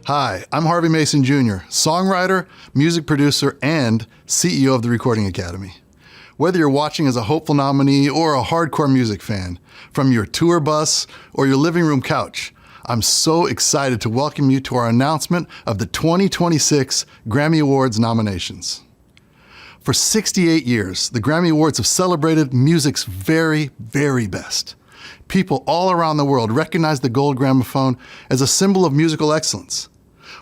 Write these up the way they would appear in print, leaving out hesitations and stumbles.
Hi, I'm Harvey Mason Jr., songwriter, music producer, and CEO of the Recording Academy. Whether you're watching as a hopeful nominee or a hardcore music fan, from your tour bus or your living room couch, I'm so excited to welcome you to our announcement of the 2026 Grammy Awards nominations. For 68 years, the Grammy Awards have celebrated music's very, very best. People all around the world recognize the gold gramophone as a symbol of musical excellence.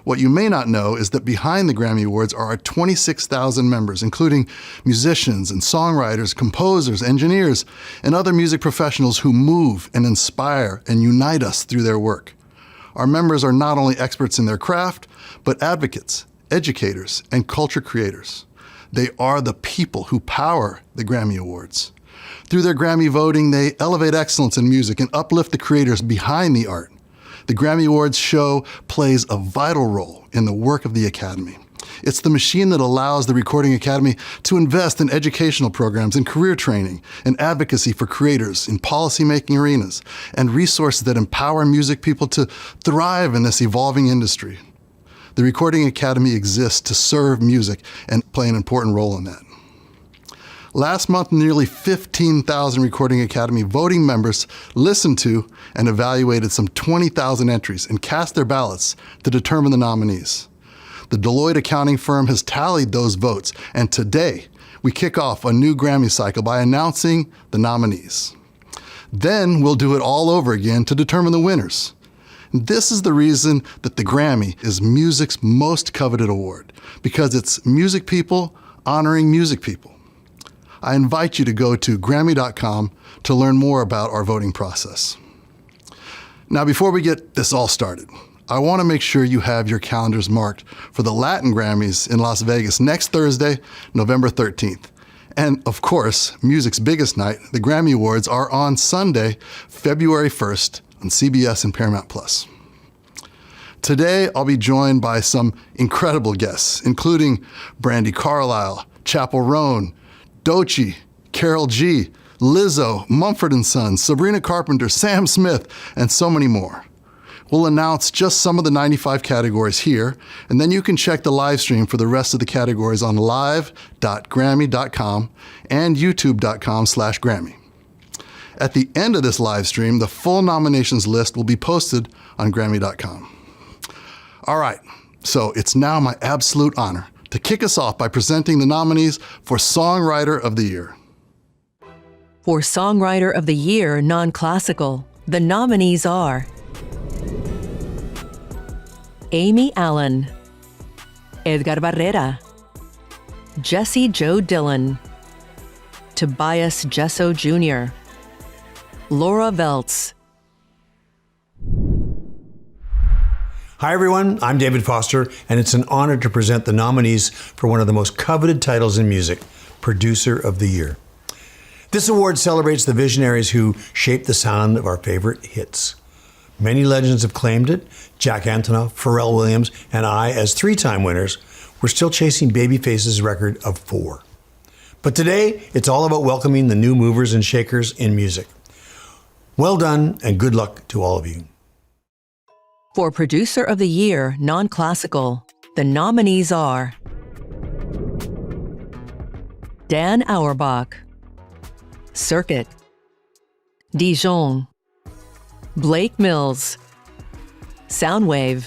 What you may not know is that behind the Grammy Awards are our 26,000 members, including musicians and songwriters, composers, engineers, and other music professionals who move and inspire and unite us through their work. Our members are not only experts in their craft, but advocates, educators, and culture creators. They are the people who power the Grammy Awards. Through their Grammy voting, they elevate excellence in music and uplift the creators behind the art. The Grammy Awards show plays a vital role in the work of the Academy. It's the machine that allows the Recording Academy to invest in educational programs and career training and advocacy for creators in policymaking arenas and resources that empower music people to thrive in this evolving industry. The Recording Academy exists to serve music and play an important role in that. Last month, nearly 15,000 Recording Academy voting members listened to and evaluated some 20,000 entries and cast their ballots to determine the nominees. The Deloitte accounting firm has tallied those votes, and today we kick off a new Grammy cycle by announcing the nominees. Then we'll do it all over again to determine the winners. This is the reason that the Grammy is music's most coveted award, because it's music people honoring music people. I invite you to go to Grammy.com to learn more about our voting process. Now, before we get this all started, I want to make sure you have your calendars marked for the Latin Grammys in Las Vegas next Thursday, November 13th. And of course, music's biggest night, the Grammy Awards, are on Sunday, February 1st on CBS and Paramount+. Today, I'll be joined by some incredible guests, including Brandi Carlile, Chappell Roan, Doechii, Karol G, Lizzo, Mumford and Sons, Sabrina Carpenter, Sam Smith, and so many more. We'll announce just some of the 95 categories here, and then you can check the live stream for the rest of the categories on live.grammy.com and youtube.com/Grammy. At the end of this live stream, the full nominations list will be posted on Grammy.com. All right, so it's now my absolute honor to kick us off by presenting the nominees for Songwriter of the Year. For Songwriter of the Year Non-Classical, the nominees are Amy Allen, Edgar Barrera, Jessie Jo Dillon, Tobias Jesso Jr., Laura Veltz. Hi everyone, I'm David Foster, and it's an honor to present the nominees for one of the most coveted titles in music, Producer of the Year. This award celebrates the visionaries who shaped the sound of our favorite hits. Many legends have claimed it. Jack Antonoff, Pharrell Williams, and I, as three-time winners, we're still chasing Babyface's record of 4. But today, it's all about welcoming the new movers and shakers in music. Well done, and good luck to all of you. For Producer of the Year Non-Classical, the nominees are Dan Auerbach, Circuit, Dijon, Blake Mills, Soundwave.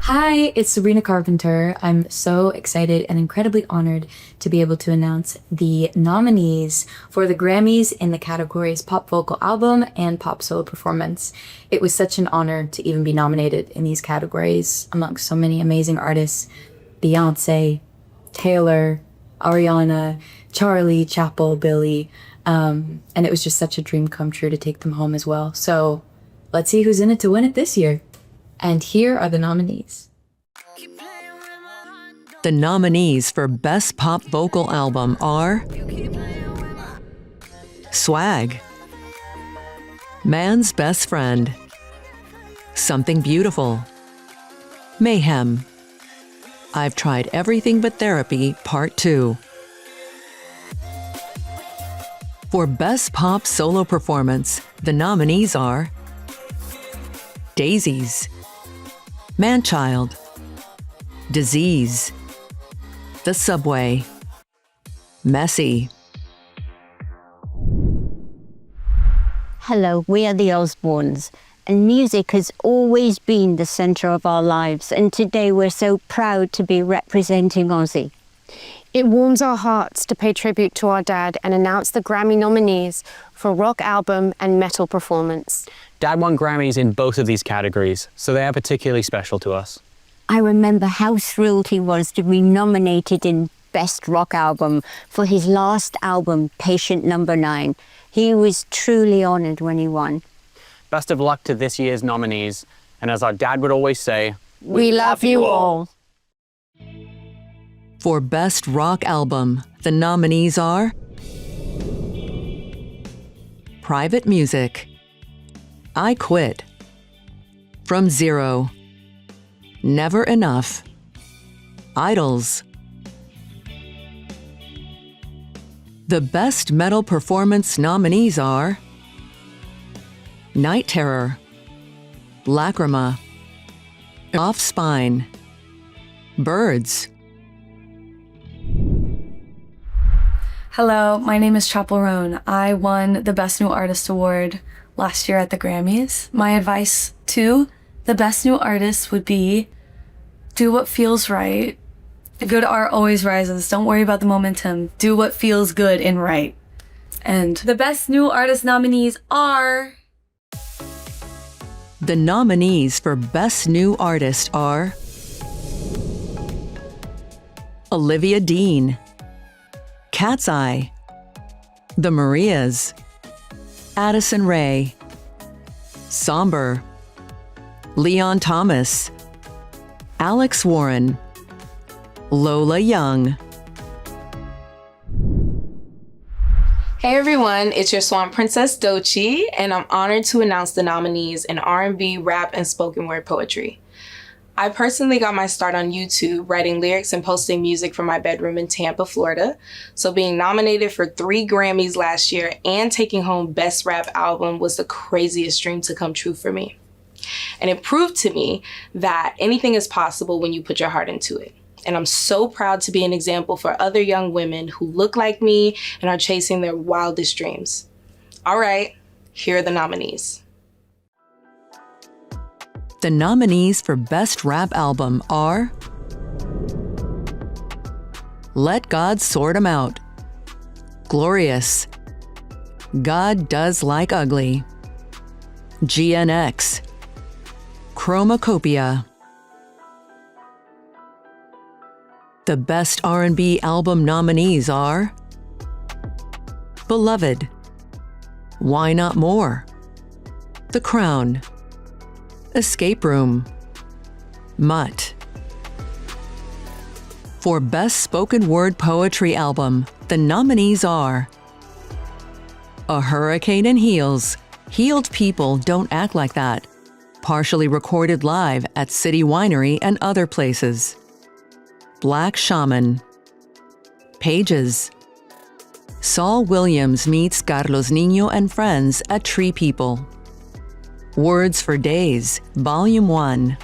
Hi, it's Sabrina Carpenter. I'm so excited and incredibly honored to be able to announce the nominees for the Grammys in the categories Pop Vocal Album and Pop Solo Performance. It was such an honor to even be nominated in these categories amongst so many amazing artists: Beyonce, Taylor, Ariana, Charlie, Chappell, Billy, and it was just such a dream come true to take them home as well. So let's see who's in it to win it this year. And here are the nominees. The nominees for Best Pop Vocal Album are Swag, Man's Best Friend, Something Beautiful, Mayhem, I've Tried Everything But Therapy, Part 2. For Best Pop Solo Performance, the nominees are Daisies, Manchild, Disease, The Subway, Messy. Hello, we are the Osbournes, and music has always been the centre of our lives, and today we're so proud to be representing Aussie. It warms our hearts to pay tribute to our dad and announce the Grammy nominees for rock album and metal performance. Dad won Grammys in both of these categories, so they are particularly special to us. I remember how thrilled he was to be nominated in Best Rock Album for his last album, Patient Number 9. He was truly honoured when he won. Best of luck to this year's nominees, and as our dad would always say, We love you all. For Best Rock Album, the nominees are Private Music, I Quit, From Zero, Never Enough, Idols. The Best Metal Performance nominees are Night Terror, Lacrima, Off Spine, Birds. Hello, my name is Chappell Roan. I won the Best New Artist Award last year at the Grammys. My advice to the Best New Artist would be do what feels right. Good art always rises. Don't worry about the momentum. Do what feels good and right. And the Best New Artist nominees are... The nominees for Best New Artist are Olivia Dean, Cat's Eye, The Marias, Addison Rae, Somber, Leon Thomas, Alex Warren, Lola Young. Hey everyone, it's your Swan Princess Doechii, and I'm honored to announce the nominees in R&B, rap, and spoken word poetry. I personally got my start on YouTube writing lyrics and posting music from my bedroom in Tampa, Florida. So being nominated for 3 Grammys last year and taking home Best Rap Album was the craziest dream to come true for me. And it proved to me that anything is possible when you put your heart into it. And I'm so proud to be an example for other young women who look like me and are chasing their wildest dreams. All right, here are the nominees. The nominees for Best Rap Album are Let God Sort 'Em Out, Glorious, God Does Like Ugly, GNX, Chromacopia. The Best R&B Album nominees are Beloved, Why Not More, The Crown, Escape Room, Mutt. For Best Spoken Word Poetry Album, the nominees are A Hurricane in Heels, Healed People Don't Act Like That, partially recorded live at City Winery and other places. Black Shaman, Pages, Saul Williams meets Carlos Niño and friends at Tree People. Words for Days, Volume 1.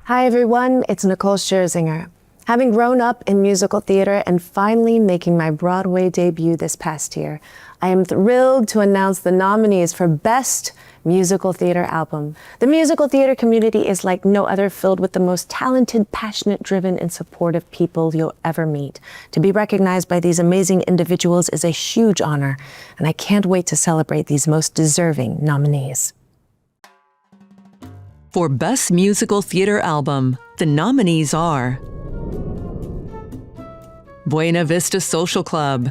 Hi everyone, it's Nicole Scherzinger. Having grown up in musical theater and finally making my Broadway debut this past year, I am thrilled to announce the nominees for Best Musical Theater Album. The musical theater community is like no other, filled with the most talented, passionate, driven, and supportive people you'll ever meet. To be recognized by these amazing individuals is a huge honor, and I can't wait to celebrate these most deserving nominees. For Best Musical Theater Album, the nominees are Buena Vista Social Club,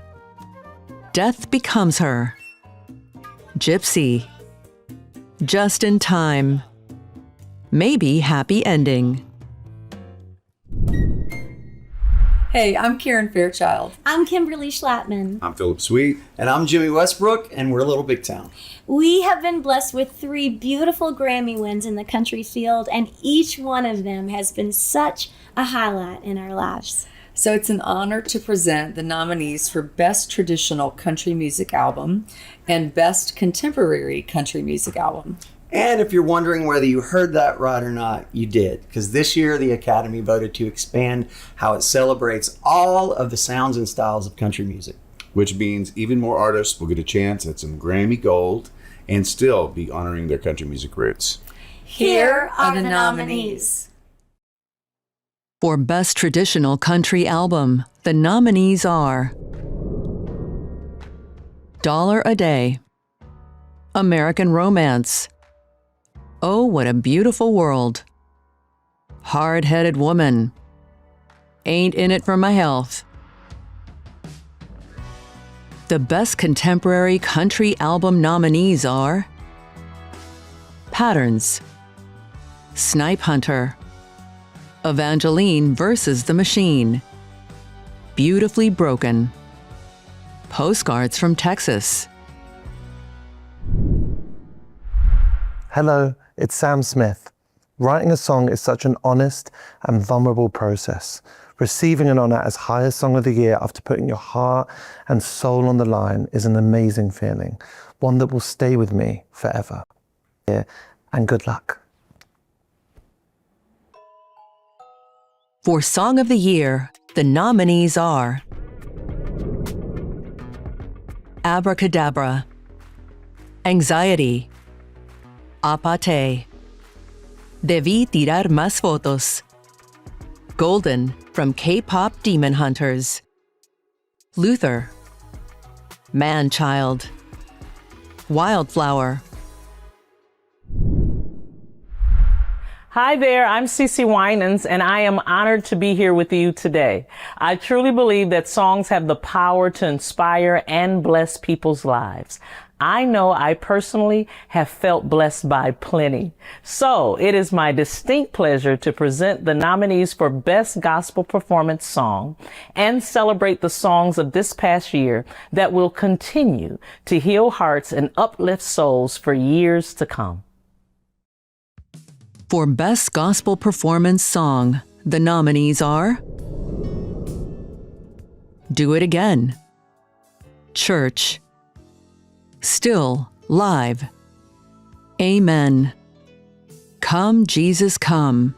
Death Becomes Her, Gypsy, Just in Time, Maybe Happy Ending. Hey, I'm Karen Fairchild. I'm Kimberly Schlattman. I'm Philip Sweet. And I'm Jimmy Westbrook, and we're Little Big Town. We have been blessed with 3 beautiful Grammy wins in the country field, and each one of them has been such a highlight in our lives. So it's an honor to present the nominees for Best Traditional Country Music Album and Best Contemporary Country Music Album. And if you're wondering whether you heard that right or not, you did. Because this year the Academy voted to expand how it celebrates all of the sounds and styles of country music. Which means even more artists will get a chance at some Grammy Gold and still be honoring their country music roots. Here are the nominees. For Best Traditional Country Album, the nominees are Dollar a Day, American Romance, Oh, What a Beautiful World, Hard-Headed Woman, Ain't In It for My Health. The Best Contemporary Country Album nominees are Patterns, Snipe Hunter, Evangeline versus the Machine, Beautifully Broken, Postcards from Texas. Hello, it's Sam Smith. Writing a song is such an honest and vulnerable process. Receiving an honor as highest song of the year after putting your heart and soul on the line is an amazing feeling, one that will stay with me forever. And good luck. For Song of the Year, the nominees are Abracadabra, Anxiety, Apate, Debí tirar más fotos, Golden from K-pop Demon Hunters, Luther, Man-Child, Wildflower. Hi there, I'm CeCe Winans, and I am honored to be here with you today. I truly believe that songs have the power to inspire and bless people's lives. I know I personally have felt blessed by plenty. So it is my distinct pleasure to present the nominees for Best Gospel Performance Song and celebrate the songs of this past year that will continue to heal hearts and uplift souls for years to come. For Best Gospel Performance Song, the nominees are Do It Again, Church, Still, Live, Amen, Come, Jesus, Come.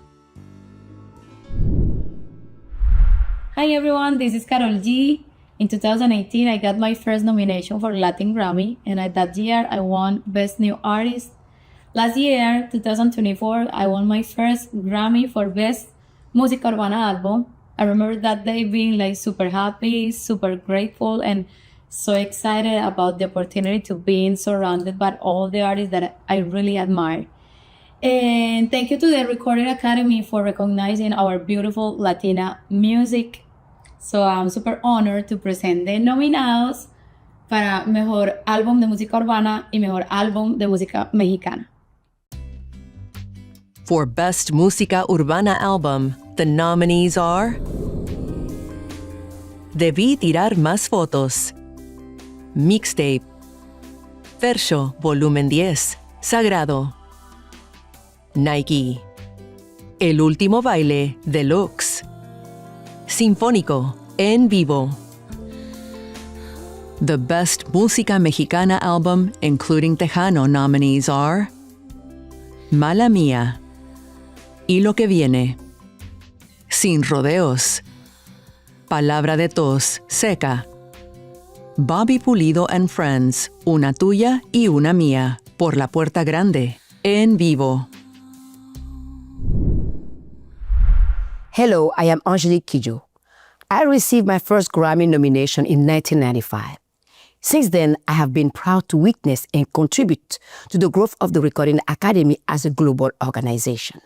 Hi everyone, this is KAROL G. In 2018, I got my first nomination for Latin Grammy, and that year I won Best New Artist. Last year, 2024, I won my first Grammy for Best Música Urbana Album. I remember that day being like super happy, super grateful, and so excited about the opportunity to being surrounded by all the artists that I really admire. And thank you to the Recording Academy for recognizing our beautiful Latina music. So I'm super honored to present the nominados para Mejor Álbum de Música Urbana y Mejor Álbum de Música Mexicana. For Best Música Urbana Album, the nominees are Debí tirar más fotos, Mixtape, Fercho Volumen 10, Sagrado, Nike, El Último Baile Deluxe, Sinfónico En Vivo. The Best Música Mexicana Album, including Tejano nominees are Mala Mía, Y Lo Que Viene, Sin Rodeos, Palabra de Tos, Seca, Bobby Pulido and Friends, Una Tuya y Una Mía, Por la Puerta Grande, En Vivo. Hello, I am Angélique Kidjo. I received my first Grammy nomination in 1995. Since then, I have been proud to witness and contribute to the growth of the Recording Academy as a global organization.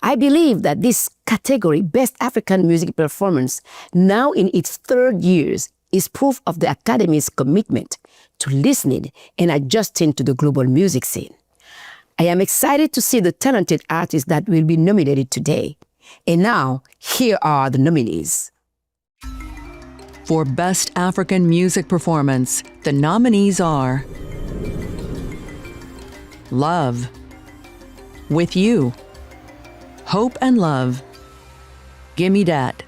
I believe that this category, Best African Music Performance, now in its third year, is proof of the Academy's commitment to listening and adjusting to the global music scene. I am excited to see the talented artists that will be nominated today. And now, here are the nominees. For Best African Music Performance, the nominees are Love, With You, Hope and Love, Gimme Dat,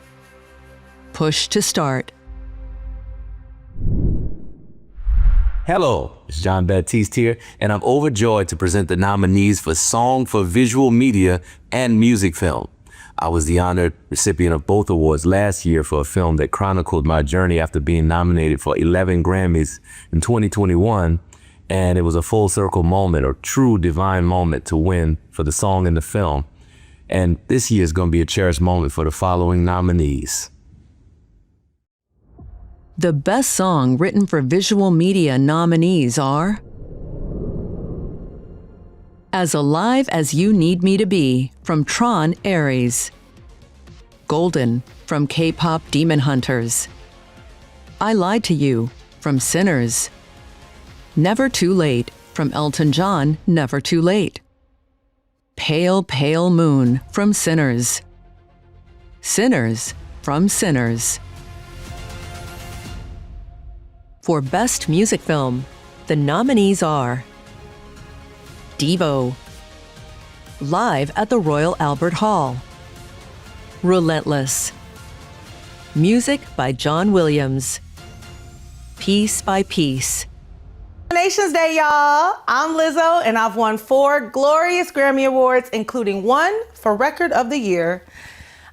Push to start. Hello, it's Jon Batiste here, and I'm overjoyed to present the nominees for Song for Visual Media and Music Film. I was the honored recipient of both awards last year for a film that chronicled my journey after being nominated for 11 Grammys in 2021, and it was a full circle moment, or true divine moment, to win for the song and the film. And this year is going to be a cherished moment for the following nominees. The Best Song Written for Visual Media nominees are As Alive as You Need Me to Be from Tron Ares, Golden from K-pop Demon Hunters, I Lied to You from Sinners, Never Too Late from Elton John, Never Too Late, Pale Pale Moon from Sinners, Sinners from Sinners. For Best Music Film, the nominees are Devo, Live at the Royal Albert Hall, Relentless, Music by John Williams, Piece by Piece. Nations Day, y'all. I'm Lizzo, and I've won 4 glorious Grammy Awards, including 1 for Record of the Year.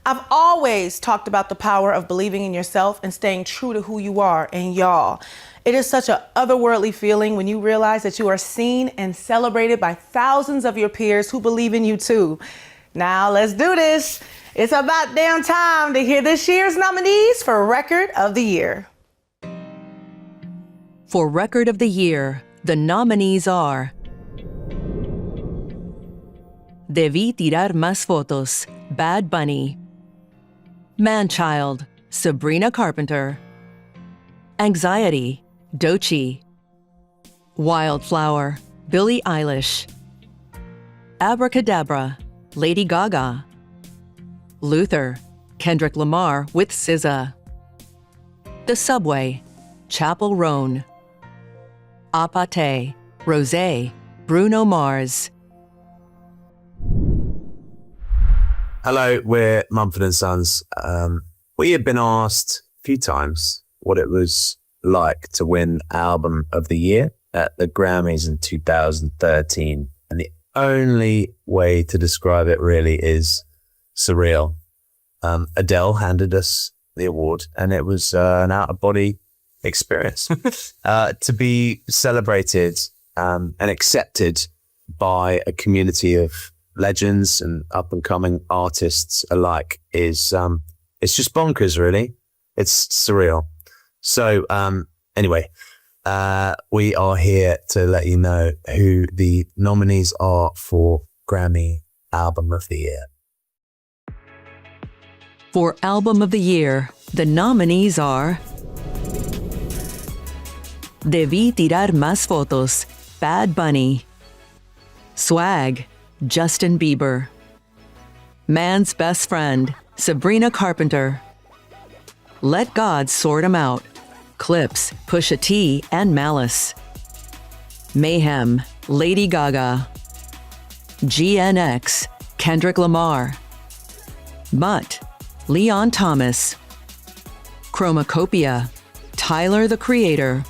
I've always talked about the power of believing in yourself and staying true to who you are. And y'all, it is such an otherworldly feeling when you realize that you are seen and celebrated by thousands of your peers who believe in you too. Now let's do this. It's about damn time to hear this year's nominees for Record of the Year. For Record of the Year, the nominees are Debí Tirar Más Fotos, Bad Bunny, Manchild, Sabrina Carpenter, Anxiety, Doechii, Wildflower, Billie Eilish, Abracadabra, Lady Gaga, Luther, Kendrick Lamar with SZA, The Subway, Chappell Roan, Apate, Rosé, Bruno Mars. Hello, we're Mumford and Sons. We have been asked a few times what it was like to win Album of the Year at the Grammys in 2013. And the only way to describe it really is surreal. Adele handed us the award, and it was an out-of-body experience to be celebrated and accepted by a community of legends and up-and-coming artists alike is it's just bonkers, really. It's surreal. So anyway, we are here to let you know who the nominees are for Grammy Album of the Year. For Album of the Year, the nominees are Debí Tirar Más Fotos, Bad Bunny, Swag, Justin Bieber, Man's Best Friend, Sabrina Carpenter, Let God Sort 'Em Out, Clips, Pusha T and Malice, Mayhem, Lady Gaga, GNX, Kendrick Lamar, Mutt, Leon Thomas, Chromacopia, Tyler the Creator.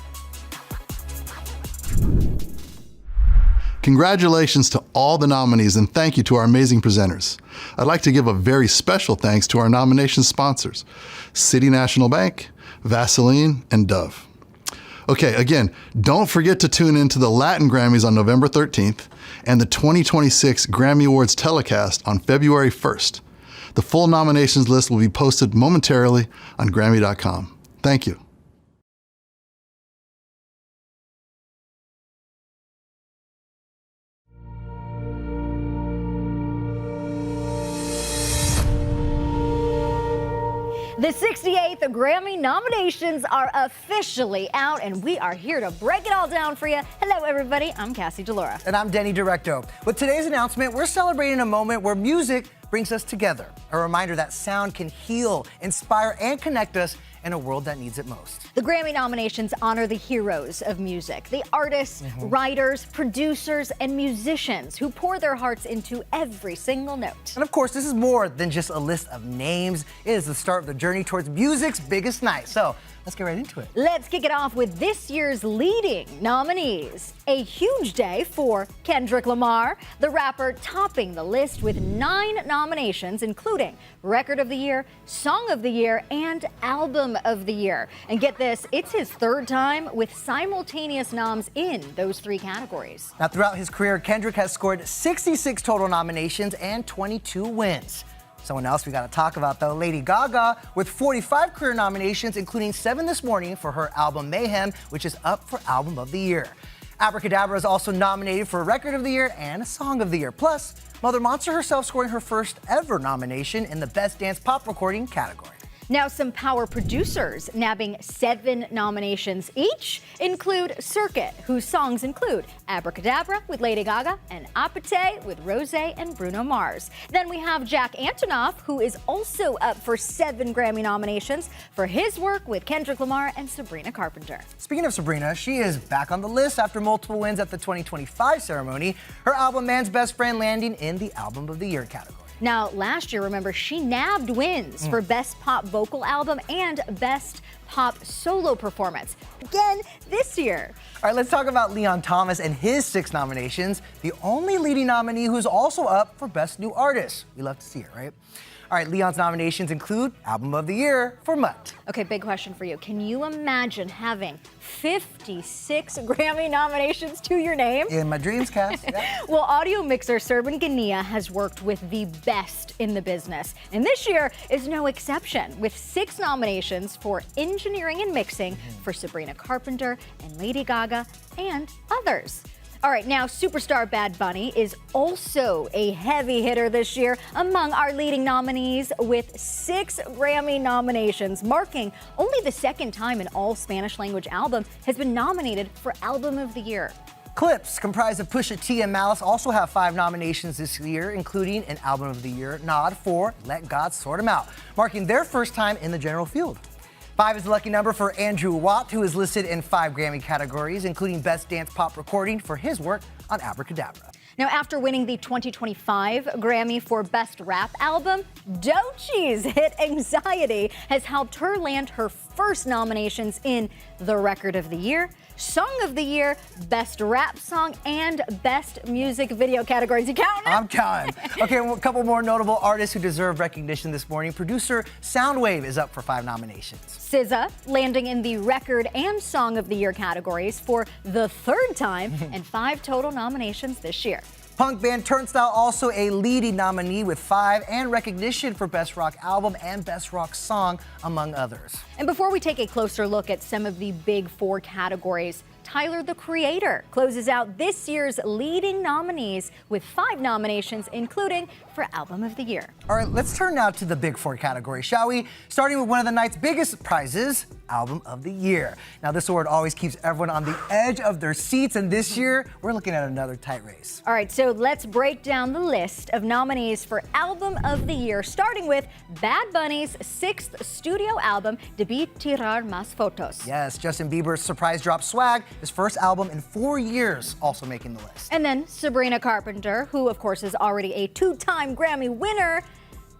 Congratulations to all the nominees, and thank you to our amazing presenters. I'd like to give a very special thanks to our nomination sponsors, City National Bank, Vaseline, and Dove. Okay, again, don't forget to tune in to the Latin Grammys on November 13th and the 2026 Grammy Awards telecast on February 1st. The full nominations list will be posted momentarily on Grammy.com. Thank you. The 68th Grammy nominations are officially out, and we are here to break it all down for you. Hello, everybody. I'm Cassie DeLaura. And I'm Denny Directo. With today's announcement, we're celebrating a moment where music brings us together. A reminder that sound can heal, inspire, and connect us, in a world that needs it most. The Grammy nominations honor the heroes of music, the artists, writers, producers, and musicians who pour their hearts into every single note. And of course, this is more than just a list of names. It is the start of the journey towards music's biggest night. So let's get right into it. Let's kick it off with this year's leading nominees. A huge day for Kendrick Lamar, the rapper topping the list with 9 nominations, including Record of the Year, Song of the Year, and Album of the Year. And get this, it's his 3rd time with simultaneous noms in those 3 categories. Now, throughout his career, Kendrick has scored 66 total nominations and 22 wins. Someone else we got to talk about, though, Lady Gaga, with 45 career nominations, including 7 this morning for her album Mayhem, which is up for Album of the Year. Abracadabra is also nominated for Record of the Year and Song of the Year. Plus, Mother Monster herself scoring her first ever nomination in the Best Dance Pop Recording category. Now, some power producers nabbing 7 nominations each include Circuit, whose songs include Abracadabra with Lady Gaga and Apathy with Rosé and Bruno Mars. Then we have Jack Antonoff, who is also up for 7 Grammy nominations for his work with Kendrick Lamar and Sabrina Carpenter. Speaking of Sabrina, she is back on the list after multiple wins at the 2025 ceremony. Her album Man's Best Friend landing in the Album of the Year category. Now, last year, remember, she nabbed wins for Best Pop Vocal Album and Best Pop Solo Performance. Again, this year. All right, let's talk about Leon Thomas and his 6 nominations, the only leading nominee who's also up for Best New Artist. We love to see it, right? All right, Leon's nominations include Album of the Year for Mutt. Okay, big question for you. Can you imagine having 56 Grammy nominations to your name? In my dreams, Cass. Yeah. Well, audio mixer Serban Gania has worked with the best in the business. And this year is no exception, with 6 nominations for engineering and mixing for Sabrina Carpenter and Lady Gaga and others. All right, now superstar Bad Bunny is also a heavy hitter this year among our leading nominees with 6 Grammy nominations, marking only the 2nd time an all Spanish language album has been nominated for Album of the Year. Clips, comprised of Pusha T and Malice, also have 5 nominations this year, including an Album of the Year nod for Let God Sort 'Em Out, marking their first time in the general field. 5 is the lucky number for Andrew Watt, who is listed in 5 Grammy categories, including Best Dance Pop Recording for his work on Abracadabra. Now, after winning the 2025 Grammy for Best Rap Album, Doechii's hit Anxiety has helped her land her first nominations in the Record of the Year, Song of the Year, Best Rap Song, and Best Music Video categories. You counting? I'm counting. Okay, well, a couple more notable artists who deserve recognition this morning. Producer Soundwave is up for 5 nominations. SZA landing in the Record and Song of the Year categories for the 3rd time and 5 total nominations this year. Punk band Turnstile also a leading nominee with 5 and recognition for Best Rock Album and Best Rock Song, among others. And before we take a closer look at some of the big 4 categories, Tyler, the Creator, closes out this year's leading nominees with 5 nominations, including for Album of the Year. All right, let's turn now to the big 4 category, shall we? Starting with one of the night's biggest prizes, Album of the Year. Now, this award always keeps everyone on the edge of their seats, and this year, we're looking at another tight race. All right, so let's break down the list of nominees for Album of the Year, starting with Bad Bunny's 6th studio album, Debí Tirar Más Fotos. Yes, Justin Bieber's surprise drop Swag, his first album in 4 years, also making the list. And then Sabrina Carpenter, who of course is already a 2-time Grammy winner.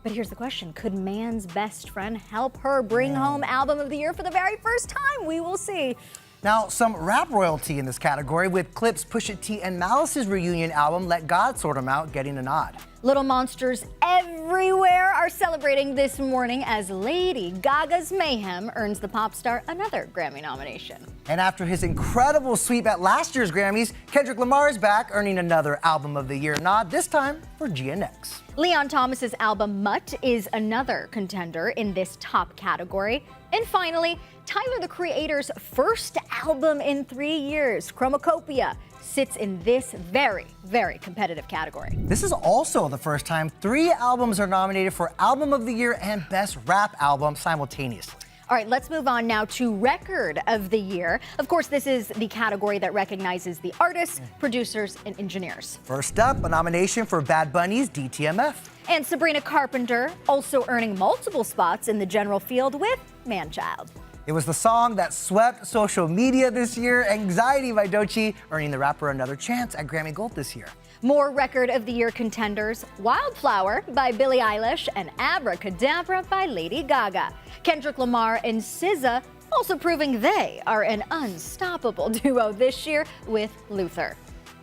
But here's the question, could Man's Best Friend help her bring home Album of the Year for the very first time? We will see. Now, some rap royalty in this category with Clips, Pusha T, and Malice's reunion album, Let God Sort 'Em Out, getting a nod. Little monsters everywhere are celebrating this morning as Lady Gaga's Mayhem earns the pop star another Grammy nomination. And after his incredible sweep at last year's Grammys, Kendrick Lamar is back, earning another Album of the Year nod, this time for GNX. Leon Thomas's album Mutt is another contender in this top category. And finally, Tyler, the Creator's first album in 3 years, Chromacopia, sits in this very, very competitive category. This is also the first time 3 albums are nominated for Album of the Year and Best Rap Album simultaneously. All right, let's move on now to Record of the Year. Of course, this is the category that recognizes the artists, producers, and engineers. First up, a nomination for Bad Bunny's DTMF. And Sabrina Carpenter also earning multiple spots in the general field with Manchild. It was the song that swept social media this year, Anxiety by Doechii, earning the rapper another chance at Grammy Gold this year. More Record of the Year contenders, Wildflower by Billie Eilish and Abracadabra by Lady Gaga. Kendrick Lamar and SZA also proving they are an unstoppable duo this year with Luther.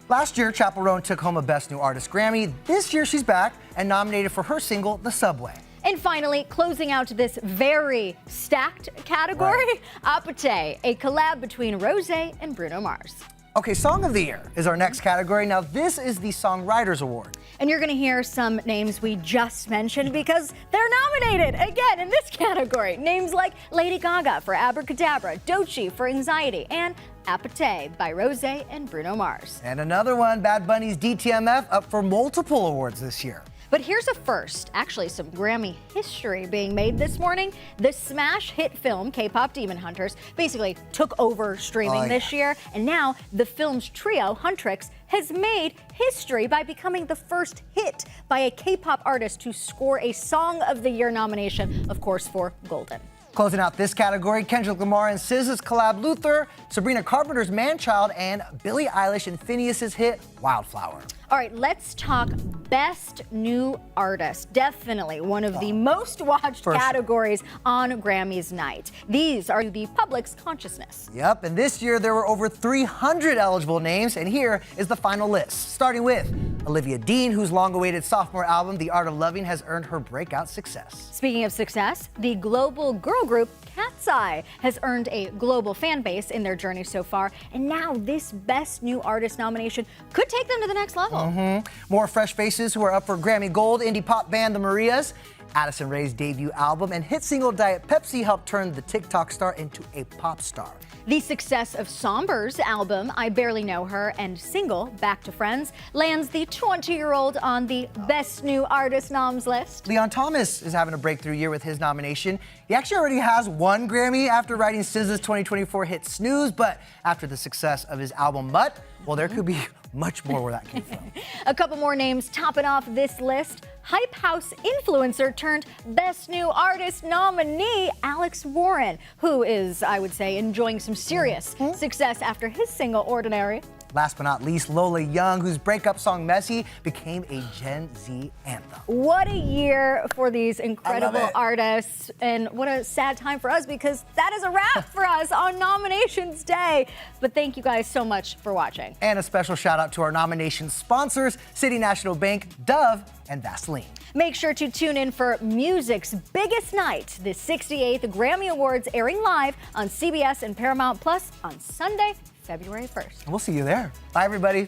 Last year, Chappell Roan took home a Best New Artist Grammy. This year, she's back and nominated for her single, The Subway. And finally, closing out this very stacked category, Apate, a collab between Rosé and Bruno Mars. Okay, Song of the Year is our next category. Now, this is the Songwriters Award. And you're going to hear some names we just mentioned because they're nominated again in this category. Names like Lady Gaga for Abracadabra, Doechii for Anxiety, and Apate by Rosé and Bruno Mars. And another one, Bad Bunny's DTMF, up for multiple awards this year. But here's a first, actually some Grammy history being made this morning. The smash hit film K-pop Demon Hunters basically took over streaming this year, and now the film's trio, Huntrix, has made history by becoming the first hit by a K-pop artist to score a Song of the Year nomination, of course, for Golden. Closing out this category, Kendrick Lamar and SZA's collab Luther, Sabrina Carpenter's Manchild, and Billie Eilish and Phineas's hit Wildflower. All right, let's talk Best New Artist. Definitely one of the most watched categories on Grammys night. These are the public's consciousness. Yep, and this year there were over 300 eligible names, and here is the final list. Starting with Olivia Dean, whose long-awaited sophomore album, The Art of Loving, has earned her breakout success. Speaking of success, the global girl group Cat's Eye has earned a global fan base in their journey so far, and now this Best New Artist nomination could take them to the next level. More fresh faces who are up for Grammy Gold, indie pop band The Marias. Addison Rae's debut album and hit single Diet Pepsi helped turn the TikTok star into a pop star. The success of Somber's album, I Barely Know Her, and single, Back to Friends, lands the 20-year-old on the Best New Artist noms list. Leon Thomas is having a breakthrough year with his nomination. He actually already has one Grammy after writing SZA's 2024 hit Snooze, but after the success of his album Mutt, well, there could be much more where that came from. A couple more names topping off this list. Hype House influencer turned Best New Artist nominee Alex Warren, who is, I would say, enjoying some serious success after his single Ordinary. Last but not least, Lola Young, whose breakup song Messy became a Gen Z anthem. What a year for these incredible artists, and what a sad time for us because that is a wrap for us on Nominations Day. But thank you guys so much for watching. And a special shout out to our nomination sponsors, City National Bank, Dove, and Vaseline. Make sure to tune in for music's biggest night, the 68th Grammy Awards, airing live on CBS and Paramount Plus on Sunday, February 1st. We'll see you there. Bye, everybody.